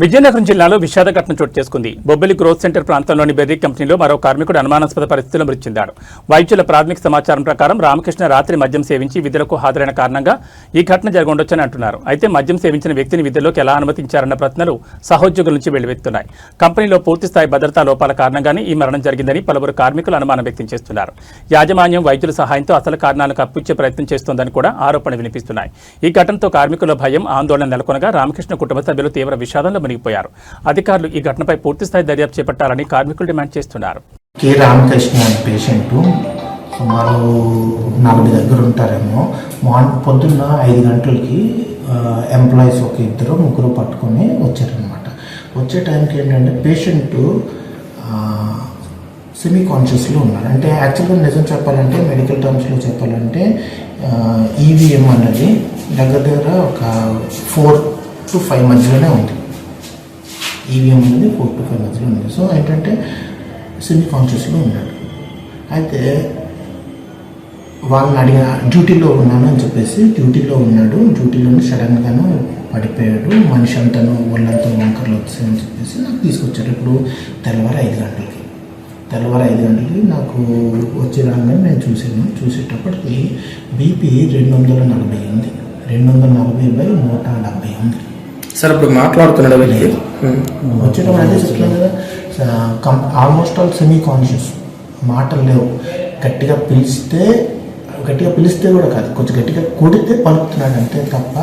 విజయనగరం జిల్లాలో విషాద ఘటన చోటు చేసుకుంది. బొబ్బిలి గ్రోత్ సెంటర్ ప్రాంతంలోని బెర్రీ కంపెనీలో మరో కార్మికుడు అనుమానాస్పద పరిస్థితుల్లో మృతి చెందాడు. వైద్యుల ప్రాథమిక సమాచారం ప్రకారం రామకృష్ణ రాత్రి మద్యం సేవించి విధులకు హాజరైన కారణంగా ఈ ఘటన జరగొండొచ్చని అంటున్నారు. అయితే మద్యం సేవించిన వ్యక్తిని విధుల్లోకి ఎలా అనుమతించారన్న ప్రశ్నలు సహోద్యోగుల నుంచి వెల్లువెత్తున్నాయి. కంపెనీలో పూర్తిస్థాయి భద్రతా లోపాల కారణంగానే ఈ మరణం జరిగిందని పలువురు కార్మికులు అనుమానం వ్యక్తం చేస్తున్నారు. యాజమాన్యం వైద్యుల సహాయంతో అసలు కారణాలను కప్పిచ్చే ప్రయత్నం చేస్తోందని కూడా ఆరోపణలు వినిపిస్తున్నాయి. ఈ ఘటనతో కార్మికుల భయం, ఆందోళన నెలకొనగా రామకృష్ణ కుటుంబ సభ్యులు తీవ్ర విషాదంలో మునిగిపోయారు. అధికారులు ఈ ఘటనపై పూర్తిస్థాయి దర్యాప్తు చేపట్టాలని కార్మికులు డిమాండ్ చేస్తున్నారు. కె రామకృష్ణ అనే పేషెంట్ సుమారు 40 దగ్గర ఉంటారేమో. పొద్దున్న 5 గంటలకి ఎంప్లాయీస్ ఒక 2-3 పట్టుకొని వచ్చారనమాట. వచ్చే టైంకి ఏంటంటే పేషెంట్ సెమీ కాన్షియస్లో ఉన్నారు. అంటే యాక్చువల్గా నిజం చెప్పాలంటే, మెడికల్ టర్మ్స్లో చెప్పాలంటే ఈవీఎం అన్నది దగ్గర ఒక 4 to 5 మధ్యలోనే ఉంది. ఈవీఎం అనేది 4 to 5 మధ్యలో ఉంది. సో ఏంటంటే సెమీ కాన్షియస్లో ఉన్నాడు. అయితే వాళ్ళని అడిగిన, డ్యూటీలో ఉన్నాను అని చెప్పేసి డ్యూటీలో ఉన్నాడు. డ్యూటీలోనే సడన్గాను పడిపోయాడు. మనిషి అంతాను ఒళ్ళంతా వంకర్లు వచ్చాయని చెప్పేసి నాకు తీసుకొచ్చారు. ఇప్పుడు తెల్లవారు 5 గంటలకి నాకు వచ్చి రాగానే నేను చూసేటప్పటికి బీపీ 240 ఉంది. 240/170 ఉంది. సార్ ఇప్పుడు మాట్లాడుతున్నాడు వచ్చేటప్పుడు అదే చెప్పలేదు కదా, ఆల్మోస్ట్ ఆల్ సెమీ కాన్షియస్, మాటలు లేవు. గట్టిగా పిలిస్తే కూడా కాదు, కొంచెం గట్టిగా కొడితే పలుకుతున్నాడు అంతే తప్ప,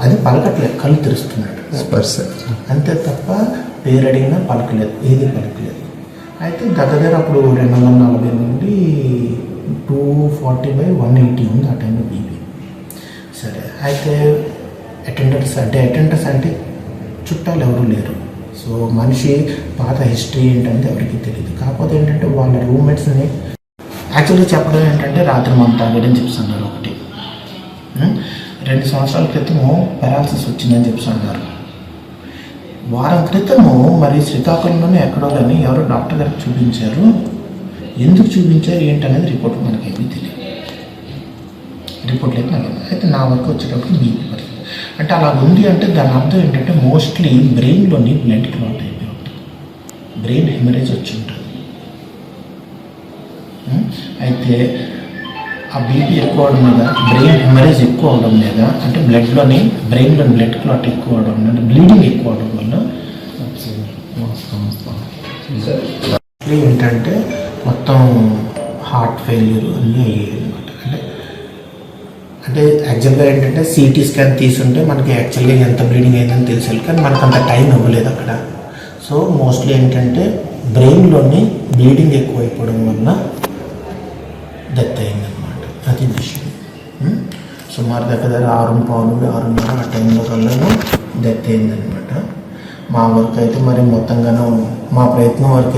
అది పలకట్లేదు, కళ్ళు తెరుస్తున్నాడు అంతే తప్ప పేరు అడిగినా పలకలేదు, ఏది పలకలేదు. అయితే దగ్గర అప్పుడు 240 నుండి 240/180 ఉంది ఆ టైంలో బీపీ. సరే, అయితే అటెండర్స్ అంటే చుట్టాలు ఎవరు లేరు. సో మనిషి పాత హిస్టరీ ఏంటంటే ఎవరికి తెలియదు. కాకపోతే ఏంటంటే వాళ్ళ రూమ్మేట్స్ని యాక్చువల్గా చెప్పడం ఏంటంటే రాత్రి మనం తాగడని చెప్తున్నారు. ఒకటి 2 సంవత్సరాల క్రితము పెరాలసిస్ వచ్చిందని చెప్తున్నారు. వారం క్రితము మరి శ్రీకాకుళంలోనే ఎక్కడో కానీ ఎవరో డాక్టర్ గారికి చూపించారు. ఎందుకు చూపించారు ఏంటనేది రిపోర్ట్ మనకేమీ తెలియదు. రిపోర్ట్ లేదు నాకు. అయితే నా వరకు వచ్చేటప్పుడు బీపీ పరిస్థితి అంటే అలా ఉంది. అంటే దాని అర్థం ఏంటంటే మోస్ట్లీ బ్రెయిన్లోని బ్లడ్ క్లాట్ అయిపోయి ఉంటుంది, బ్రెయిన్ హెమరేజ్ వచ్చి ఉంటుంది. అయితే ఆ బీపీ ఎక్కువ అవడం మీద, బ్రెయిన్ హెమరేజ్ ఎక్కువ అవడం మీద, అంటే బ్రెయిన్లోని బ్లడ్ క్లాట్ ఎక్కువ అవడం మీద, బ్లీడింగ్ ఎక్కువ అవడం వల్ల ఏంటంటే మొత్తం హార్ట్ ఫెయిల్యూర్ అన్నీ అయ్యాయి అనమాట. అంటే యాక్చువల్గా ఏంటంటే సిటీ స్కాన్ తీసుంటే మనకి యాక్చువల్గా ఎంత బ్లీడింగ్ అయిందని తెలిసాలి, కానీ మనకు అంత టైం ఇవ్వలేదు అక్కడ. సో మోస్ట్లీ ఏంటంటే బ్రెయిన్లోని బ్లీడింగ్ ఎక్కువ అయిపోవడం వల్ల డెత్ అయిందనమాట. అది విషయం. సుమారు దగ్గర 6:15-6:30 ఆ టైంలో కల్లా డెత్ అయిందనమాట. మా వరకు అయితే మరి మొత్తంగానూ మా ప్రయత్నం వరకు